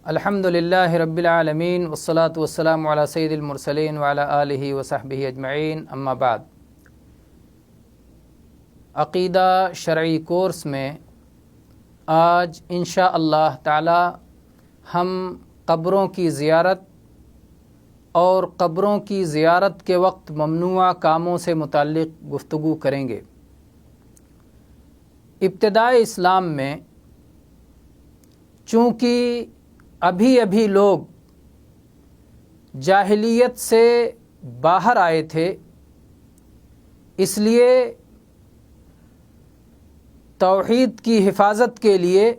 الحمدللہ رب العالمین والصلاة والسلام علی سید المرسلین وعلی آلہ وصحبہ اجمعین، اما بعد۔ عقیدہ شرعی کورس میں آج انشاءاللہ تعالی ہم قبروں کی زیارت اور قبروں کی زیارت کے وقت ممنوع کاموں سے متعلق گفتگو کریں گے۔ ابتدائے اسلام میں چونکہ ابھی لوگ جاہلیت سے باہر آئے تھے، اس لیے توحید کی حفاظت کے لیے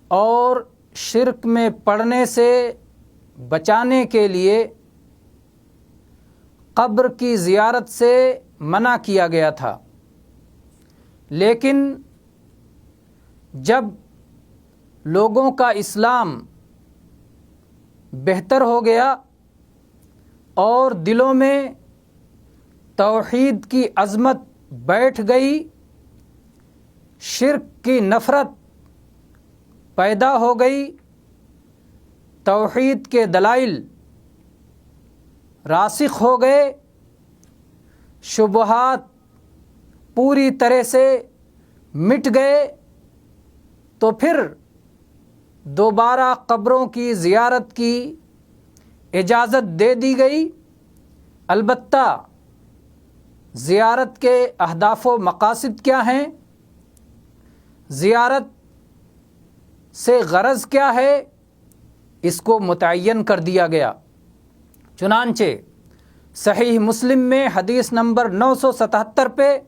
اور شرک میں پڑنے سے بچانے کے لیے قبر کی زیارت سے منع کیا گیا تھا۔ لیکن جب لوگوں کا اسلام بہتر ہو گیا اور دلوں میں توحید کی عظمت بیٹھ گئی، شرک کی نفرت پیدا ہو گئی، توحید کے دلائل راسخ ہو گئے، شبہات پوری طرح سے مٹ گئے، تو پھر دوبارہ قبروں کی زیارت کی اجازت دے دی گئی۔ البتہ زیارت کے اہداف و مقاصد کیا ہیں، زیارت سے غرض کیا ہے، اس کو متعین کر دیا گیا۔ چنانچہ صحیح مسلم میں حدیث نمبر 977 پہ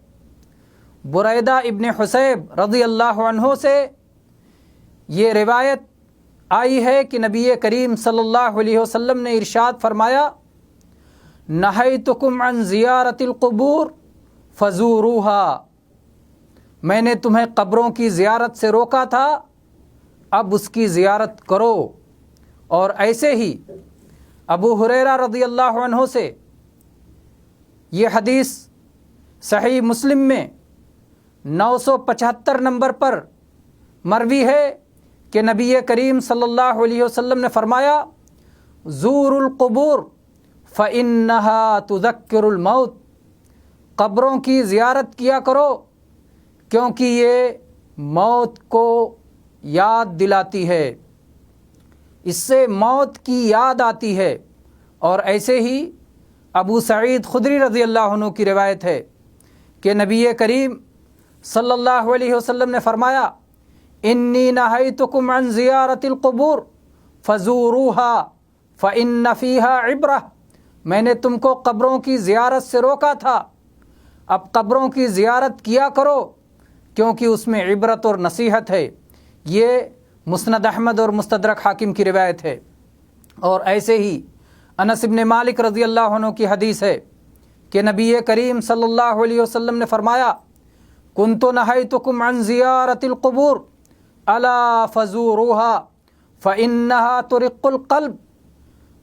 بریدہ ابن حصیب رضی اللہ عنہ سے یہ روایت آئی ہے کہ نبی کریم صلی اللہ علیہ وسلم نے ارشاد فرمایا، نہیتکم عن زیارت القبور فزوروها، میں نے تمہیں قبروں کی زیارت سے روکا تھا، اب اس کی زیارت کرو۔ اور ایسے ہی ابو ہریرہ رضی اللہ عنہ سے یہ حدیث صحیح مسلم میں 975 نمبر پر مروی ہے کہ نبی کریم صلی اللہ علیہ وسلم نے فرمایا، زور القبور فإنها تذکر الموت، قبروں کی زیارت کیا کرو کیونکہ یہ موت کو یاد دلاتی ہے، اس سے موت کی یاد آتی ہے۔ اور ایسے ہی ابو سعید خدری رضی اللہ عنہ کی روایت ہے کہ نبی کریم صلی اللہ علیہ وسلم نے فرمایا، انی نہیتکم عن زیارت القبور فزوروها فإن فیها عبرہ، میں نے تم کو قبروں کی زیارت سے روکا تھا، اب قبروں کی زیارت کیا کرو کیونکہ اس میں عبرت اور نصیحت ہے۔ یہ مسند احمد اور مستدرک حاکم کی روایت ہے۔ اور ایسے ہی انس بن مالک رضی اللہ عنہ کی حدیث ہے کہ نبی کریم صلی اللہ علیہ وسلم نے فرمایا، کنت نہیتکم عن زیارت القبور الا فزوروها فإنها ترق القلب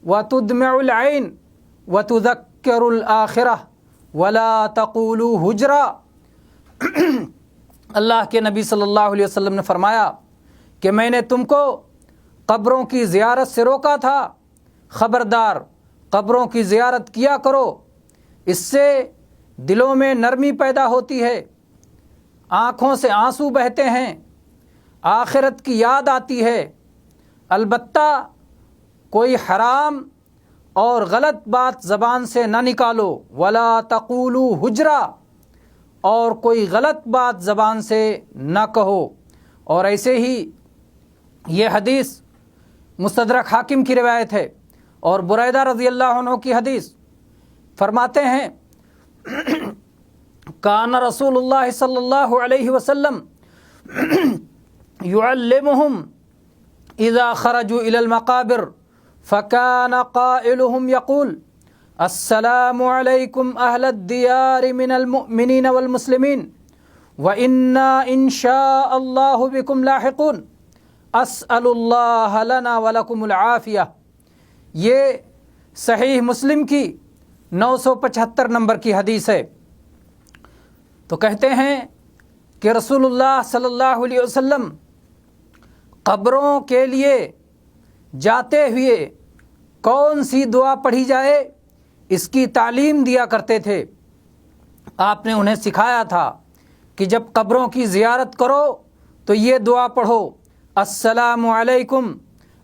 وتدمع العين وتذكر الآخرة ولا تقولوا ہجرا۔ اللہ کے نبی صلی اللہ علیہ وسلم نے فرمایا کہ میں نے تم کو قبروں کی زیارت سے روکا تھا، خبردار قبروں کی زیارت کیا کرو، اس سے دلوں میں نرمی پیدا ہوتی ہے، آنکھوں سے آنسو بہتے ہیں، آخرت کی یاد آتی ہے۔ البتہ کوئی حرام اور غلط بات زبان سے نہ نکالو، ولا تقولوا ہجرا، اور کوئی غلط بات زبان سے نہ کہو۔ اور ایسے ہی یہ حدیث مستدرک حاکم کی روایت ہے۔ اور بریدہ رضی اللہ عنہ کی حدیث فرماتے ہیں، کان رسول اللہ صلی اللہ علیہ وسلم يعلمهم اذا خرجوا الى المقابر فكان قائلهم يقول السلام عليكم اهل الديار من المؤمنين والمسلمين وانا ان شاء الله بكم لاحقون اسال الله لنا ولكم العافيه۔ یہ صحیح مسلم کی 975 نمبر کی حدیث ہے۔ تو کہتے ہیں کہ رسول اللہ صلی اللہ علیہ وسلم قبروں کے لیے جاتے ہوئے کون سی دعا پڑھی جائے اس کی تعلیم دیا کرتے تھے۔ آپ نے انہیں سکھایا تھا کہ جب قبروں کی زیارت کرو تو یہ دعا پڑھو، السلام علیکم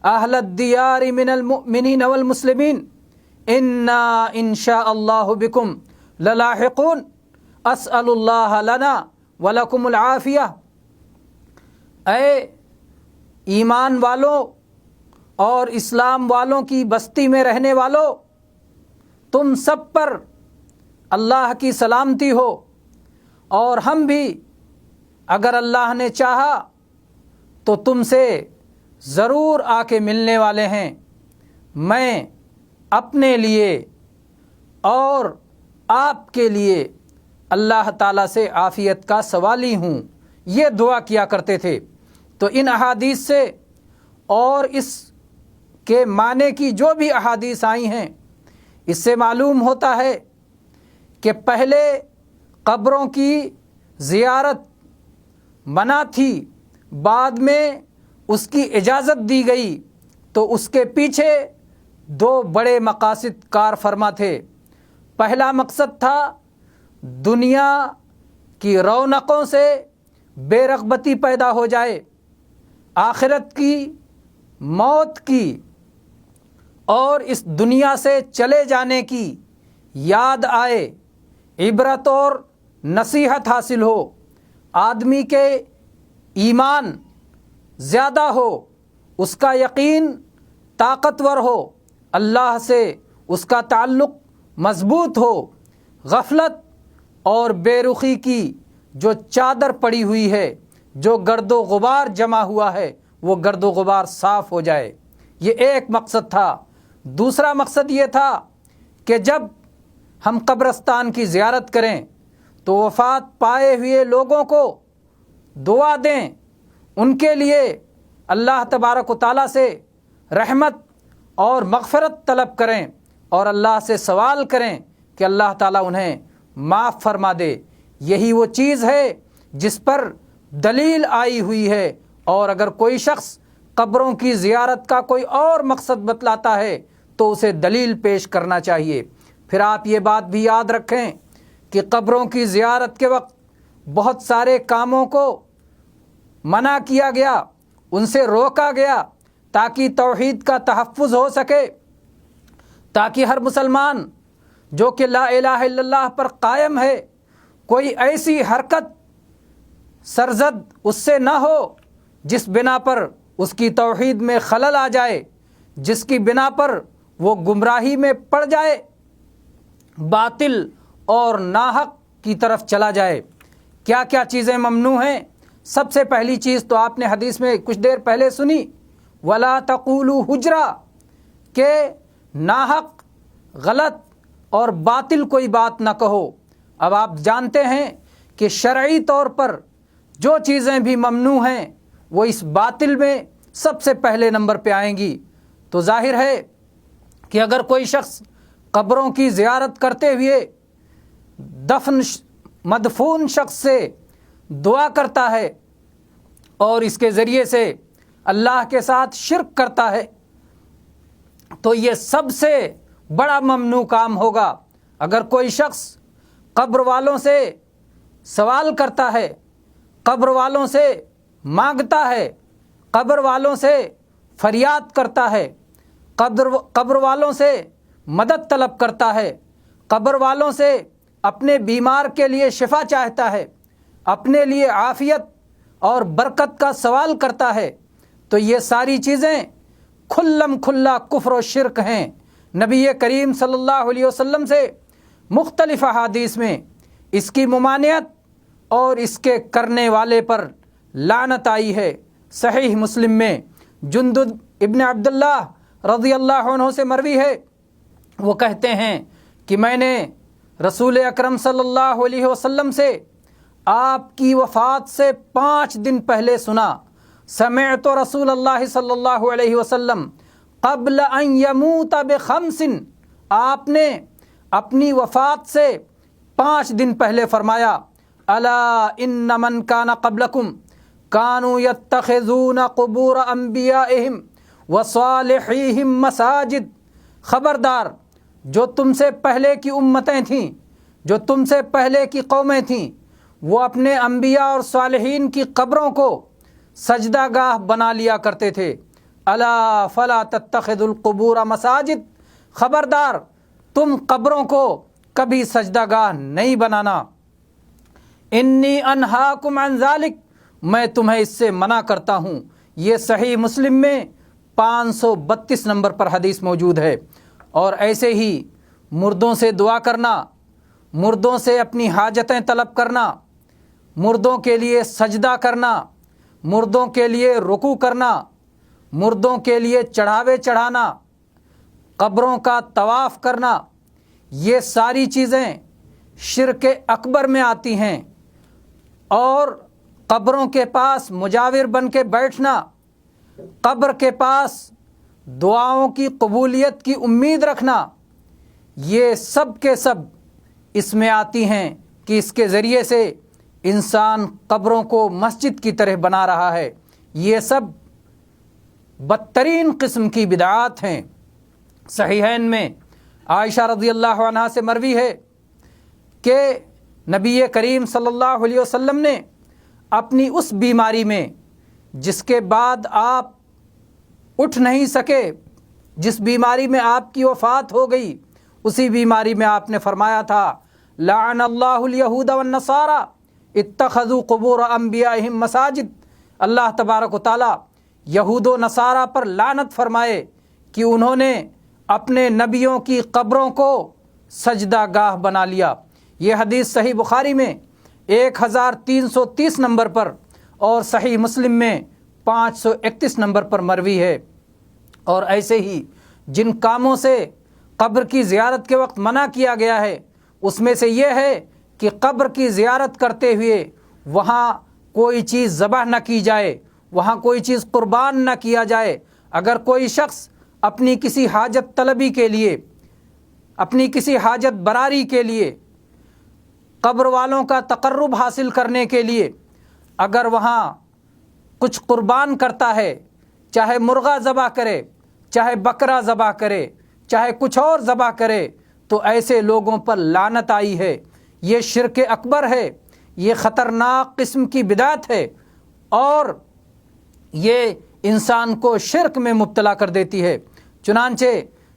اہل الدیار من المؤمنین والمسلمین انا انشاء اللہ بکم للاحقون اسأل اللہ لنا ولکم العافیہ۔ اے ایمان والوں اور اسلام والوں کی بستی میں رہنے والوں، تم سب پر اللہ کی سلامتی ہو، اور ہم بھی اگر اللہ نے چاہا تو تم سے ضرور آ کے ملنے والے ہیں۔ میں اپنے لیے اور آپ کے لیے اللہ تعالیٰ سے عافیت کا سوالی ہوں۔ یہ دعا کیا کرتے تھے۔ تو ان احادیث سے اور اس کے معنی کی جو بھی احادیث آئی ہیں، اس سے معلوم ہوتا ہے کہ پہلے قبروں کی زیارت منع تھی، بعد میں اس کی اجازت دی گئی۔ تو اس کے پیچھے دو بڑے مقاصد کار فرما تھے۔ پہلا مقصد تھا دنیا کی رونقوں سے بے رغبتی پیدا ہو جائے، آخرت کی، موت کی اور اس دنیا سے چلے جانے کی یاد آئے، عبرت اور نصیحت حاصل ہو، آدمی کے ایمان زیادہ ہو، اس کا یقین طاقتور ہو، اللہ سے اس کا تعلق مضبوط ہو، غفلت اور بے رخی کی جو چادر پڑی ہوئی ہے، جو گرد و غبار جمع ہوا ہے، وہ گرد و غبار صاف ہو جائے۔ یہ ایک مقصد تھا۔ دوسرا مقصد یہ تھا کہ جب ہم قبرستان کی زیارت کریں تو وفات پائے ہوئے لوگوں کو دعا دیں، ان کے لیے اللہ تبارک و تعالیٰ سے رحمت اور مغفرت طلب کریں اور اللہ سے سوال کریں کہ اللہ تعالیٰ انہیں معاف فرما دے۔ یہی وہ چیز ہے جس پر دلیل آئی ہوئی ہے، اور اگر کوئی شخص قبروں کی زیارت کا کوئی اور مقصد بتلاتا ہے تو اسے دلیل پیش کرنا چاہیے۔ پھر آپ یہ بات بھی یاد رکھیں کہ قبروں کی زیارت کے وقت بہت سارے کاموں کو منع کیا گیا، ان سے روکا گیا تاکہ توحید کا تحفظ ہو سکے، تاکہ ہر مسلمان جو کہ لا الہ الا اللہ پر قائم ہے، کوئی ایسی حرکت سرزد اس سے نہ ہو جس بنا پر اس کی توحید میں خلل آ جائے، جس کی بنا پر وہ گمراہی میں پڑ جائے، باطل اور ناحق کی طرف چلا جائے۔ کیا کیا چیزیں ممنوع ہیں؟ سب سے پہلی چیز تو آپ نے حدیث میں کچھ دیر پہلے سنی، وَلَا تَقُولُوا حُجْرًا، کہ ناحق، غلط اور باطل کوئی بات نہ کہو۔ اب آپ جانتے ہیں کہ شرعی طور پر جو چیزیں بھی ممنوع ہیں وہ اس باطل میں سب سے پہلے نمبر پہ آئیں گی۔ تو ظاہر ہے کہ اگر کوئی شخص قبروں کی زیارت کرتے ہوئے مدفون شخص سے دعا کرتا ہے اور اس کے ذریعے سے اللہ کے ساتھ شرک کرتا ہے تو یہ سب سے بڑا ممنوع کام ہوگا۔ اگر کوئی شخص قبر والوں سے سوال کرتا ہے، قبر والوں سے مانگتا ہے، قبر والوں سے فریاد کرتا ہے، قبر والوں سے مدد طلب کرتا ہے، قبر والوں سے اپنے بیمار کے لیے شفا چاہتا ہے، اپنے لیے عافیت اور برکت کا سوال کرتا ہے، تو یہ ساری چیزیں کھلم کھلا کفر و شرک ہیں۔ نبی کریم صلی اللہ علیہ وسلم سے مختلف احادیث میں اس کی ممانعت اور اس کے کرنے والے پر لعنت آئی ہے۔ صحیح مسلم میں جندب ابن عبداللہ رضی اللہ عنہ سے مروی ہے، وہ کہتے ہیں کہ میں نے رسول اکرم صلی اللہ علیہ وسلم سے آپ کی وفات سے 5 دن پہلے سنا، سمعت رسول اللہ صلی اللہ علیہ وسلم قبل ان یموت ب5، آپ نے اپنی وفات سے 5 دن پہلے فرمایا، الا ان من کان قبلکم کانوا یتخذون قبور انبیائہم وصالحیہم مساجد، خبردار جو تم سے پہلے کی امتیں تھیں، جو تم سے پہلے کی قومیں تھیں، وہ اپنے انبیاء اور صالحین کی قبروں کو سجدہ گاہ بنا لیا کرتے تھے۔ الا فلا تتخذوا القبور مساجد، خبردار تم قبروں کو کبھی سجدہ گاہ نہیں بنانا۔ انی انہاکم عن ذالک، میں تمہیں اس سے منع کرتا ہوں۔ یہ صحیح مسلم میں 532 نمبر پر حدیث موجود ہے۔ اور ایسے ہی مردوں سے دعا کرنا، مردوں سے اپنی حاجتیں طلب کرنا، مردوں کے لیے سجدہ کرنا، مردوں کے لیے رکوع کرنا، مردوں کے لیے چڑھاوے چڑھانا، قبروں کا طواف کرنا، یہ ساری چیزیں شرک اکبر میں آتی ہیں۔ اور قبروں کے پاس مجاور بن کے بیٹھنا، قبر کے پاس دعاؤں کی قبولیت کی امید رکھنا، یہ سب کے سب اس میں آتی ہیں کہ اس کے ذریعے سے انسان قبروں کو مسجد کی طرح بنا رہا ہے۔ یہ سب بدترین قسم کی بدعات ہیں۔ صحیحین میں عائشہ رضی اللہ عنہا سے مروی ہے کہ نبی کریم صلی اللہ علیہ وسلم نے اپنی اس بیماری میں جس کے بعد آپ اٹھ نہیں سکے، جس بیماری میں آپ کی وفات ہو گئی، اسی بیماری میں آپ نے فرمایا تھا لعن اللہ الیہود والنصارى اتخذوا قبور انبیائہم مساجد، اللہ تبارک و تعالی یہود و نصارہ پر لعنت فرمائے کہ انہوں نے اپنے نبیوں کی قبروں کو سجدہ گاہ بنا لیا۔ یہ حدیث صحیح بخاری میں 1330 نمبر پر اور صحیح مسلم میں 531 نمبر پر مروی ہے۔ اور ایسے ہی جن کاموں سے قبر کی زیارت کے وقت منع کیا گیا ہے، اس میں سے یہ ہے کہ قبر کی زیارت کرتے ہوئے وہاں کوئی چیز ذبح نہ کی جائے، وہاں کوئی چیز قربان نہ کیا جائے۔ اگر کوئی شخص اپنی کسی حاجت طلبی کے لیے، اپنی کسی حاجت براری کے لیے، قبر والوں کا تقرب حاصل کرنے کے لیے اگر وہاں کچھ قربان کرتا ہے، چاہے مرغا ذبح کرے، چاہے بکرا ذبح کرے، چاہے کچھ اور ذبح کرے، تو ایسے لوگوں پر لعنت آئی ہے۔ یہ شرک اکبر ہے، یہ خطرناک قسم کی بدعت ہے، اور یہ انسان کو شرک میں مبتلا کر دیتی ہے۔ چنانچہ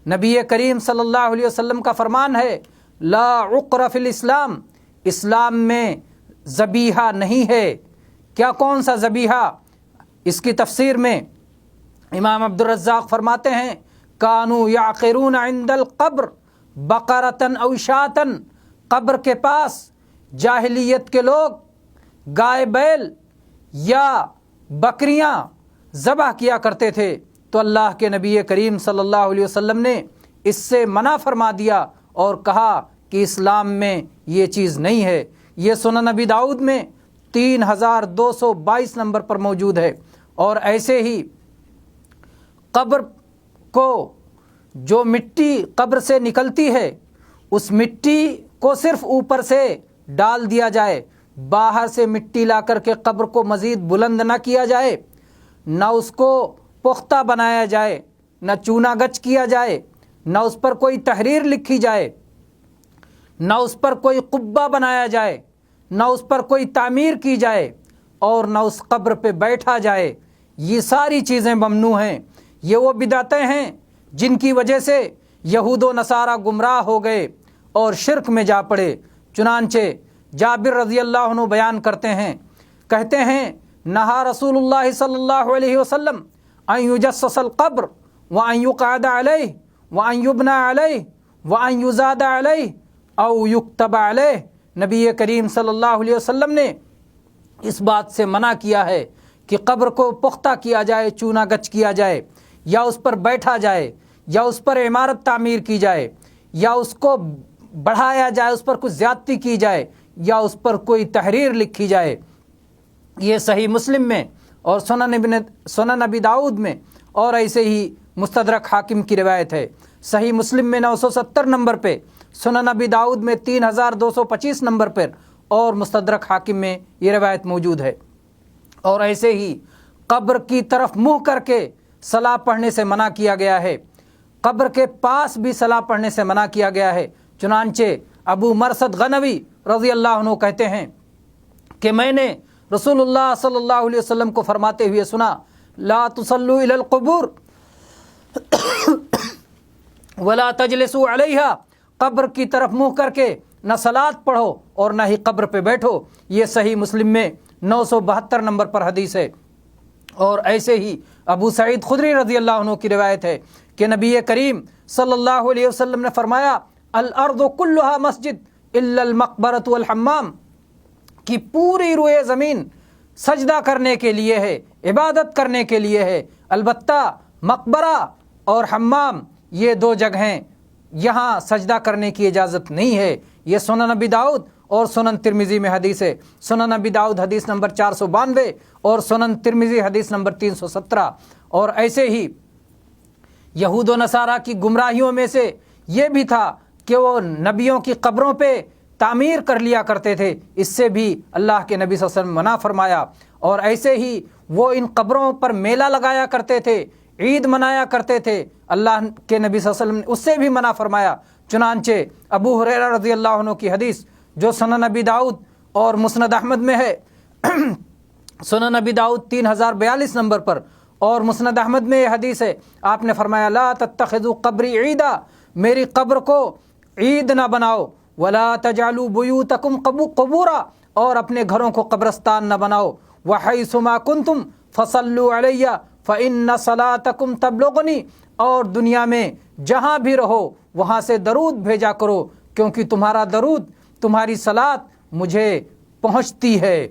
نبی کریم صلی اللہ علیہ وسلم کا فرمان ہے لا عقر فی الاسلام، اسلام میں ذبیحہ نہیں ہے۔ کیا کون سا ذبیحہ؟ اس کی تفسیر میں امام عبدالرزاق فرماتے ہیں کانوا یعقرون عند القبر بقرۃ او شاۃ، قبر کے پاس جاہلیت کے لوگ گائے بیل یا بکریاں ذبح کیا کرتے تھے، تو اللہ کے نبی کریم صلی اللہ علیہ وسلم نے اس سے منع فرما دیا اور کہا کہ اسلام میں یہ چیز نہیں ہے۔ یہ سنن نبی داؤد میں 3222 نمبر پر موجود ہے۔ اور ایسے ہی قبر کو جو مٹی قبر سے نکلتی ہے، اس مٹی کو صرف اوپر سے ڈال دیا جائے، باہر سے مٹی لا کر کے قبر کو مزید بلند نہ کیا جائے، نہ اس کو پختہ بنایا جائے، نہ چونا گچ کیا جائے، نہ اس پر کوئی تحریر لکھی جائے، نہ اس پر کوئی قبہ بنایا جائے، نہ اس پر کوئی تعمیر کی جائے، اور نہ اس قبر پہ بیٹھا جائے۔ یہ ساری چیزیں ممنوع ہیں۔ یہ وہ بدعتیں ہیں جن کی وجہ سے یہود و نصارہ گمراہ ہو گئے اور شرک میں جا پڑے۔ چنانچہ جابر رضی اللہ عنہ بیان کرتے ہیں، کہتے ہیں نہا رسول اللہ صلی اللہ علیہ وسلم ان یجسس القبر وان یقعد علیہ وان یبنى علیہ وان یزاد علیہ او یکتب علیہ۔ نبی کریم صلی اللہ علیہ وسلم نے اس بات سے منع کیا ہے کہ قبر کو پختہ کیا جائے، چونا گچ کیا جائے، یا اس پر بیٹھا جائے، یا اس پر عمارت تعمیر کی جائے، یا اس کو بڑھایا جائے، اس پر کچھ زیادتی کی جائے، یا اس پر کوئی تحریر لکھی جائے۔ یہ صحیح مسلم میں اور سنن نبی داؤد میں اور ایسے ہی مستدرک حاکم کی روایت ہے۔ صحیح مسلم میں 970 نمبر پہ، سنن نبی داؤد میں 3225 نمبر پر، اور مستدرک حاکم میں یہ روایت موجود ہے۔ اور ایسے ہی قبر کی طرف منہ کر کے صلاۃ پڑھنے سے منع کیا گیا ہے، قبر کے پاس بھی صلاۃ پڑھنے سے منع کیا گیا ہے۔ چنانچہ ابو مرثد غنوی رضی اللہ عنہ کہتے ہیں کہ میں نے رسول اللہ صلی اللہ علیہ وسلم کو فرماتے ہوئے سنا، لا تصلوا الی القبور ولا تجلسوا علیہا، قبر کی طرف منہ کر کے نہ صلاۃ پڑھو اور نہ ہی قبر پہ بیٹھو۔ یہ صحیح مسلم میں 972 نمبر پر حدیث ہے۔ اور ایسے ہی ابو سعید خدری رضی اللہ عنہ کی روایت ہے کہ نبی کریم صلی اللہ علیہ وسلم نے فرمایا، الارض کلها مسجد الا المقبرۃ والحمام، کہ پوری روئے زمین سجدہ کرنے کے لیے ہے، عبادت کرنے کے لیے ہے، البتہ مقبرہ اور حمام یہ دو جگہیں یہاں سجدہ کرنے کی اجازت نہیں ہے۔ یہ سنن ابی داؤد اور سنن ترمذی میں حدیث ہے۔ سنن ابی داؤد حدیث نمبر 492 اور سنن ترمذی حدیث نمبر 317۔ اور ایسے ہی یہود و نصارہ کی گمراہیوں میں سے یہ بھی تھا کہ وہ نبیوں کی قبروں پہ تعمیر کر لیا کرتے تھے، اس سے بھی اللہ کے نبی صلی اللہ علیہ وسلم منع فرمایا۔ اور ایسے ہی وہ ان قبروں پر میلہ لگایا کرتے تھے، عید منایا کرتے تھے، اللہ کے نبی صلی اللہ علیہ وسلم نے اس سے بھی منع فرمایا۔ چنانچہ ابو ہریرہ رضی اللہ عنہ کی حدیث جو سنن ابی داؤد اور مسند احمد میں ہے، سنن ابی داؤد 3042 نمبر پر اور مسند احمد میں یہ حدیث ہے، آپ نے فرمایا، لا تتخذوا قبری عیدا، میری قبر کو عید نہ بناؤ، ولا تجعلوا بیوتکم قبورا، اور اپنے گھروں کو قبرستان نہ بناؤ، وحیثما کنتم فصلوا علی فإن صلاتکم تبلغنی، اور دنیا میں جہاں بھی رہو وہاں سے درود بھیجا کرو، کیونکہ تمہارا درود، تمہاری صلات مجھے پہنچتی ہے۔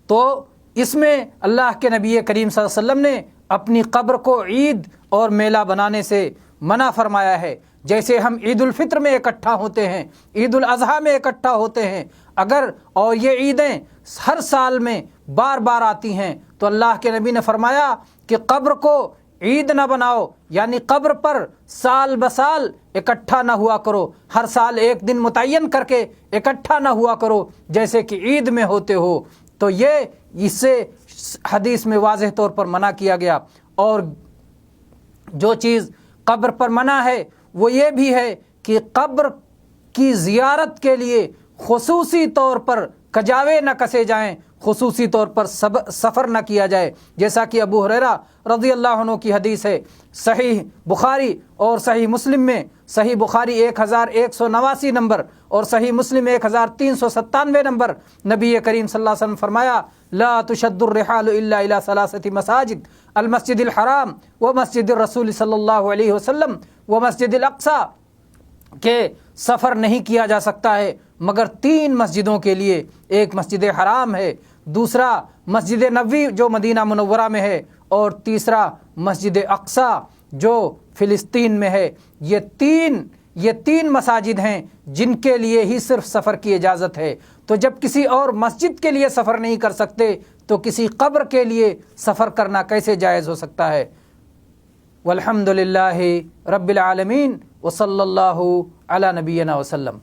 تو اس میں اللہ کے نبی کریم صلی اللہ علیہ وسلم نے اپنی قبر کو عید اور میلہ بنانے سے منع فرمایا ہے۔ جیسے ہم عید الفطر میں اکٹھا ہوتے ہیں، عید الاضحیٰ میں اکٹھا ہوتے ہیں، اگر اور یہ عیدیں ہر سال میں بار بار آتی ہیں تو اللہ کے نبی نے فرمایا کہ قبر کو عید نہ بناؤ، یعنی قبر پر سال بسال اکٹھا نہ ہوا کرو، ہر سال ایک دن متعین کر کے اکٹھا نہ ہوا کرو جیسے کہ عید میں ہوتے ہو۔ تو یہ اس سے حدیث میں واضح طور پر منع کیا گیا۔ اور جو چیز قبر پر منع ہے وہ یہ بھی ہے کہ قبر کی زیارت کے لیے خصوصی طور پر کجاوے نہ کسے جائیں، خصوصی طور پر سفر نہ کیا جائے، جیسا کہ ابو ہریرہ رضی اللہ عنہ کی حدیث ہے صحیح بخاری اور صحیح مسلم میں، صحیح بخاری 1189 نمبر اور صحیح مسلم 1397 نمبر، نبی کریم صلی اللہ علیہ وسلم فرمایا، لا تشد الرحال الا الى 3 مساجد، المسجد الحرام ومسجد الرسول صلی اللہ علیہ وسلم ومسجد الاقصی، کہ سفر نہیں کیا جا سکتا ہے مگر 3 مسجدوں کے لیے، ایک مسجد حرام ہے، دوسرا مسجد نبوی جو مدینہ منورہ میں ہے، اور تیسرا مسجد اقصی جو فلسطین میں ہے۔ یہ تین مساجد ہیں جن کے لیے ہی صرف سفر کی اجازت ہے۔ تو جب کسی اور مسجد کے لیے سفر نہیں کر سکتے تو کسی قبر کے لیے سفر کرنا کیسے جائز ہو سکتا ہے؟ والحمد للہ رب العالمین وصلی اللہ علی نبینا وسلم۔